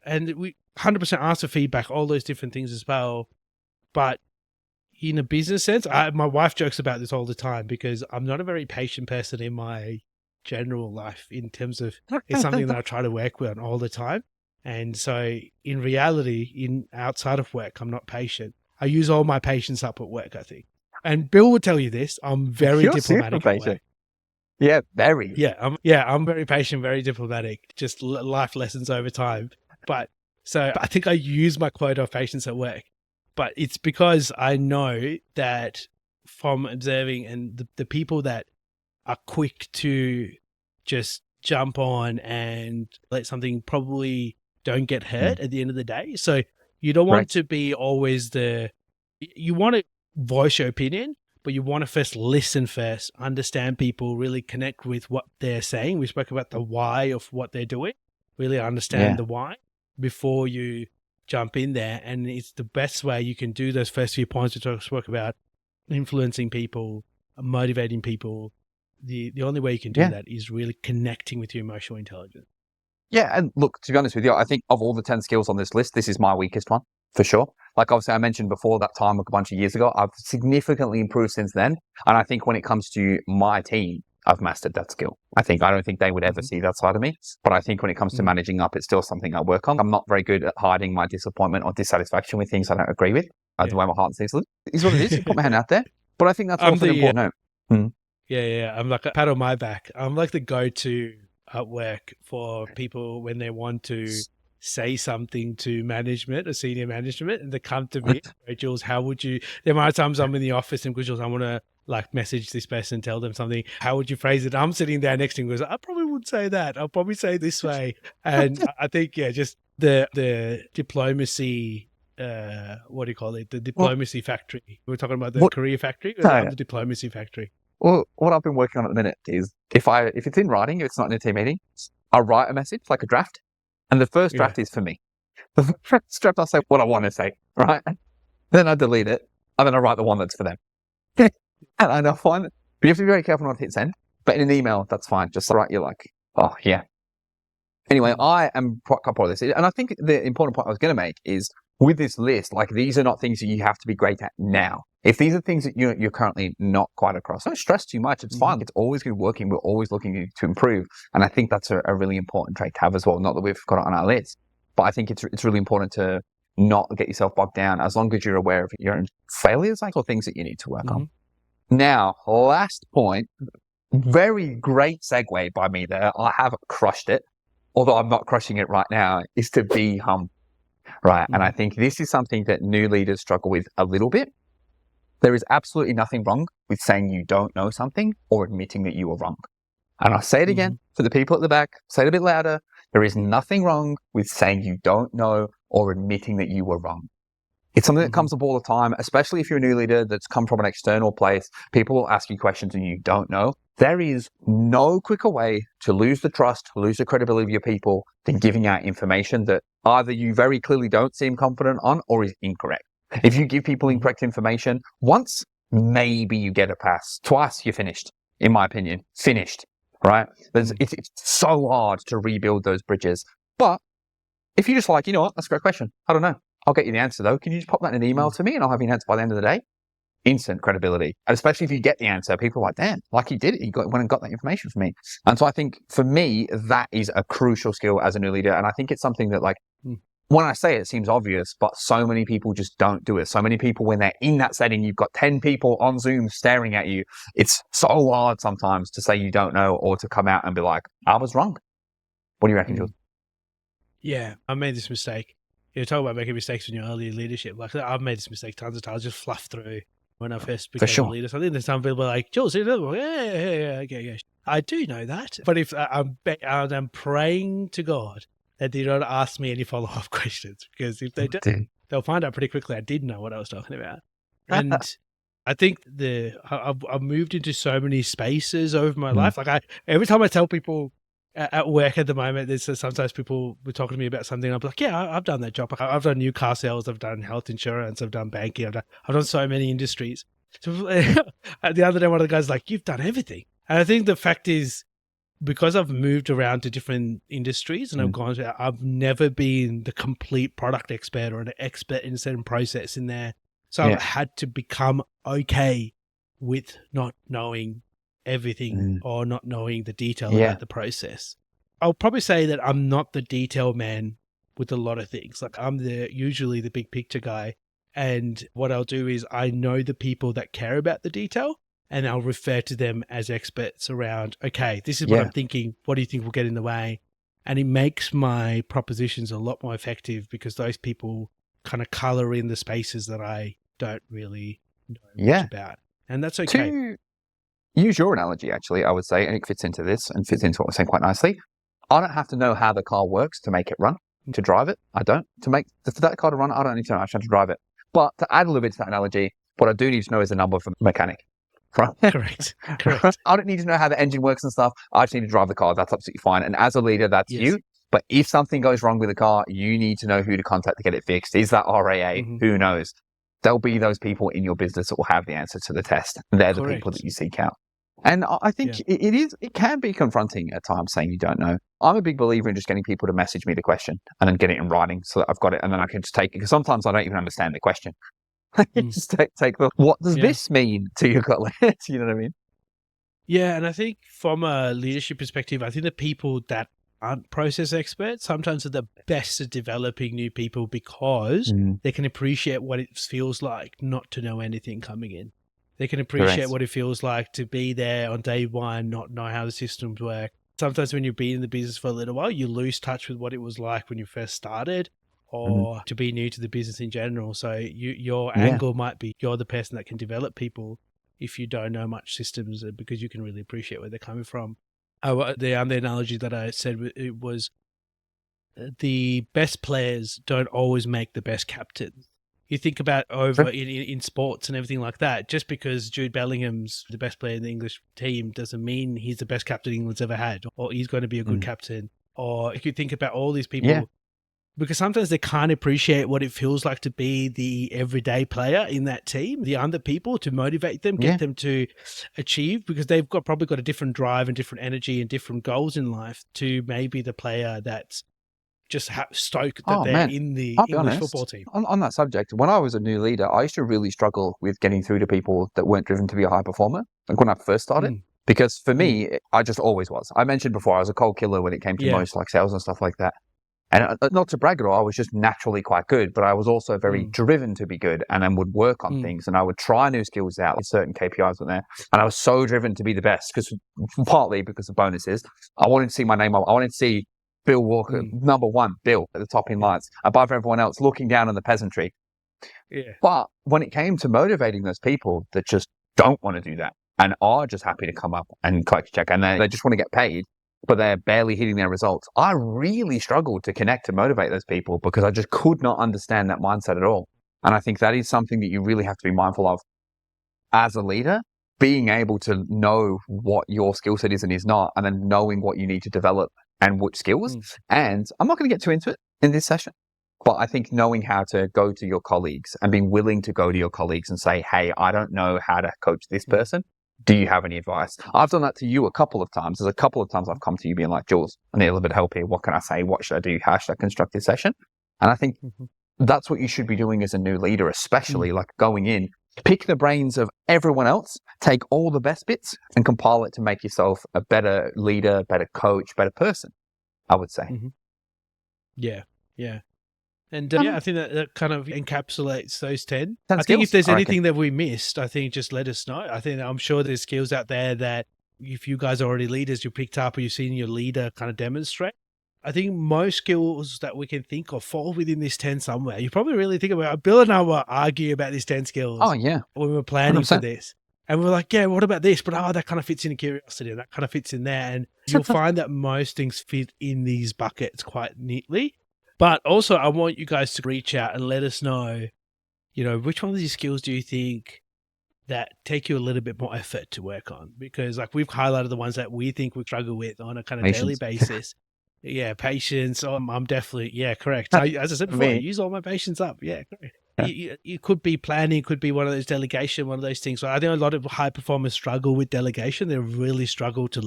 And we 100% ask for feedback, all those different things as well. But in a business sense, my wife jokes about this all the time because I'm not a very patient person in my general life in terms of it's something that I try to work with all the time. And so in reality, outside of work, I'm not patient. I use all my patience up at work, I think. And Bill would tell you this. I'm very diplomatic at work. Yeah, very. I'm very patient, very diplomatic, just life lessons over time. But I think I use my quota of patience at work. But it's because I know that from observing and the people that are quick to just jump on and let something probably don't get hurt at the end of the day. So you don't want to be always you want to voice your opinion, but you want to first listen first, understand people, really connect with what they're saying. We spoke about the why of what they're doing, really understand the why before you jump in there. And it's the best way you can do those first few points we spoke about, influencing people, motivating people. The only way you can do that is really connecting with your emotional intelligence. Yeah, and look, to be honest with you, I think of all the 10 skills on this list, this is my weakest one, for sure. Like obviously I mentioned before that time a bunch of years ago, I've significantly improved since then. And I think when it comes to my team, I've mastered that skill. I don't think they would ever see that side of me. But I think when it comes to managing up, it's still something I work on. I'm not very good at hiding my disappointment or dissatisfaction with things I don't agree with. The way my heart says it is what it is. Put my hand out there. But I think that's also an important note. Yeah. I'm like a pat on my back. I'm like the go-to at work for people when they want to say something to management or senior management, and they come to me, hey, Jules, how would you? There are times I'm in the office and Jules, I want to message this person, tell them something. How would you phrase it? I'm sitting there next to him, goes, I probably wouldn't say that. I'll probably say this way. And I think just the diplomacy what do you call it? The Well, diplomacy factory. We're talking about the what, career factory. I'm no, the diplomacy factory. well, what I've been working on at the minute is if it's in writing, if it's not in a team meeting, I'll write a message like a draft, and the first Yeah. draft is for me. The first draft I'll say what I want to say, right? Then I delete it, and then I write the one that's for them. and I find that, but you have to be very careful not to hit send. But in an email, that's fine. Just write you like, oh yeah. Anyway, I am quite comfortable with this, and I think the important point I was going to make is with this list, like these are not things that you have to be great at now. If these are things that you're currently not quite across, don't stress too much. It's fine. It's always going to be working. We're always looking to improve, and I think that's a really important trait to have as well. Not that we've got it on our list, but I think it's really important to not get yourself bogged down as long as you're aware of your own failures, like or things that you need to work on. Now, last point, very great segue by me there. I have crushed it, although I'm not crushing it right now, is to be humble. Right. And I think this is something that new leaders struggle with a little bit. There is absolutely nothing wrong with saying you don't know something or admitting that you were wrong. And I'll say it again for the people at the back, say it a bit louder. There is nothing wrong with saying you don't know or admitting that you were wrong. It's something that comes up all the time, especially if you're a new leader that's come from an external place. People will ask you questions and you don't know. There is no quicker way to lose the trust, lose the credibility of your people than giving out information that either you very clearly don't seem confident on or is incorrect. If you give people incorrect information, once, maybe you get a pass. Twice, you're finished, in my opinion. Finished, right? It's so hard to rebuild those bridges. But if you're just like, you know what, that's a great question. I don't know. I'll get you the answer though. Can you just pop that in an email to me and I'll have you an answer by the end of the day? Instant credibility. And especially if you get the answer, people are like, damn, like he did it. He went and got that information from me. And so I think for me, that is a crucial skill as a new leader. And I think it's something that like, when I say it, it seems obvious, but so many people just don't do it. So many people, when they're in that setting, you've got 10 people on Zoom staring at you. It's so hard sometimes to say you don't know or to come out and be like, I was wrong. What do you reckon, Jules? Yeah, I made this mistake. You're talking about making mistakes in your early leadership. Like I've made this mistake tons of times. Just fluff through when I first became a leader. So I think there's some people like, Jules, yeah. I do know that. But if I'm praying to God that they don't ask me any follow-up questions, because if they do, they'll find out pretty quickly I did know what I was talking about. And I think I've moved into so many spaces over my life. Like every time I tell people at work at the moment, there's sometimes people were talking to me about something. I'm like, yeah, I've done that job. I've done new car sales. I've done health insurance. I've done banking. I've done so many industries. So the other day, one of the guys was like, you've done everything. And I think the fact is, because I've moved around to different industries and I've never been the complete product expert or an expert in a certain process in there. So I've had to become okay with not knowing everything or not knowing the detail about the process. I'll probably say that I'm not the detail man with a lot of things. Like I'm usually the big picture guy. And what I'll do is I know the people that care about the detail and I'll refer to them as experts around, okay, this is what I'm thinking. What do you think will get in the way? And it makes my propositions a lot more effective because those people kind of color in the spaces that I don't really know much about. And that's okay. To use your analogy, actually, I would say, and it fits into this and fits into what we're saying quite nicely. I don't have to know how the car works to make it run, to drive it. I don't. For that car to run, I don't need to know. I just have to drive it. But to add a little bit to that analogy, what I do need to know is the number for the mechanic. Right? Correct. I don't need to know how the engine works and stuff. I just need to drive the car. That's absolutely fine. And as a leader, that's you. But if something goes wrong with the car, you need to know who to contact to get it fixed. Is that RAA? Who knows? There'll be those people in your business that will have the answer to the test. They're the people that you seek out. And I think it can be confronting at times saying you don't know. I'm a big believer in just getting people to message me the question and then get it in writing so that I've got it and then I can just take it. Because sometimes I don't even understand the question. Just take the, what does this mean to your gut list? You know what I mean? Yeah, and I think from a leadership perspective, I think the people that aren't process experts sometimes are the best at developing new people because they can appreciate what it feels like not to know anything coming in. They can appreciate what it feels like to be there on day one, not know how the systems work. Sometimes when you've been in the business for a little while, you lose touch with what it was like when you first started or to be new to the business in general. So your angle might be you're the person that can develop people if you don't know much systems because you can really appreciate where they're coming from. The analogy that I said, it was the best players don't always make the best captains. You think about over in sports and everything like that, just because Jude Bellingham's the best player in the English team doesn't mean he's the best captain England's ever had, or he's going to be a good captain. Or if you think about all these people, because sometimes they can't appreciate what it feels like to be the everyday player in that team, the under people, to motivate them, get them to achieve, because they've probably got a different drive and different energy and different goals in life to maybe the player that's just stoked that they're in the English football team. On that subject, when I was a new leader, I used to really struggle with getting through to people that weren't driven to be a high performer, like when I first started. Because for me, I just always was. I mentioned before, I was a cold killer when it came to most like sales and stuff like that. And not to brag at all, I was just naturally quite good, but I was also very driven to be good, and then would work on things, and I would try new skills out with certain KPIs on there. And I was so driven to be the best, because partly because of bonuses. I wanted to see my name. I wanted to see Bill Walker, number one, Bill, at the top in lights, above everyone else, looking down on the peasantry. But when it came to motivating those people that just don't want to do that and are just happy to come up and collect a check, and they just want to get paid, but they're barely hitting their results, I really struggled to connect to motivate those people, because I just could not understand that mindset at all. And I think that is something that you really have to be mindful of as a leader, being able to know what your skill set is and is not, and then knowing what you need to develop and which skills. And I'm not going to get too into it in this session, but I think knowing how to go to your colleagues and being willing to go to your colleagues and say, hey, I don't know how to coach this person. Do you have any advice? I've done that to you a couple of times. There's a couple of times I've come to you being like, Jules, I need a little bit of help here. What can I say? What should I do? How should I construct this session? And I think that's what you should be doing as a new leader, especially like going in, pick the brains of everyone else, take all the best bits and compile it to make yourself a better leader, better coach, better person, I would say. Yeah. And I think that kind of encapsulates those 10. I think if there's anything that we missed, I think just let us know. I'm sure there's skills out there that if you guys are already leaders, you picked up or you've seen your leader kind of demonstrate. I think most skills that we can think of fall within this 10 somewhere. You probably really think about it. Bill and I were arguing about these 10 skills. Oh, yeah. When we were planning 100%. For this. And we were like, yeah, what about this? But that kind of fits in curiosity, and that kind of fits in there. And you'll find that most things fit in these buckets quite neatly. But also, I want you guys to reach out and let us know, which one of these skills do you think that take you a little bit more effort to work on? Because like we've highlighted the ones that we think we struggle with on a kind of daily basis. Patience. I'm definitely, correct. As I said before, I use all my patience up. Yeah, correct. You could be planning, could be one of those delegation, one of those things. So I think a lot of high performers struggle with delegation. They really struggle to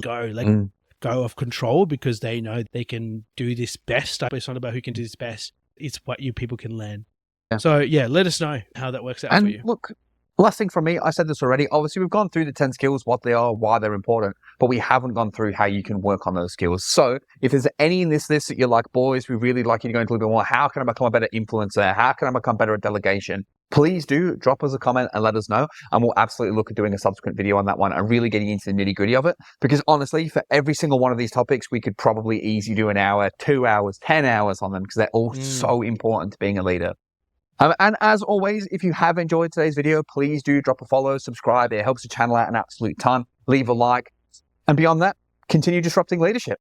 go off control, because they know they can do this best. It's not about who can do this best. It's what you people can learn. So let us know how that works out for you. Look, last thing from me, I said this already. Obviously, we've gone through the 10 skills, what they are, why they're important, but we haven't gone through how you can work on those skills. So if there's any in this list that you're like, boys, we really like you to go into a little bit more, how can I become a better influencer? How can I become better at delegation? Please do drop us a comment and let us know. And we'll absolutely look at doing a subsequent video on that one and really getting into the nitty gritty of it. Because honestly, for every single one of these topics, we could probably easily do an hour, 2 hours, 10 hours on them, because they're all so important to being a leader. And as always, if you have enjoyed today's video, please do drop a follow, subscribe. It helps the channel out an absolute ton. Leave a like. And beyond that, continue disrupting leadership.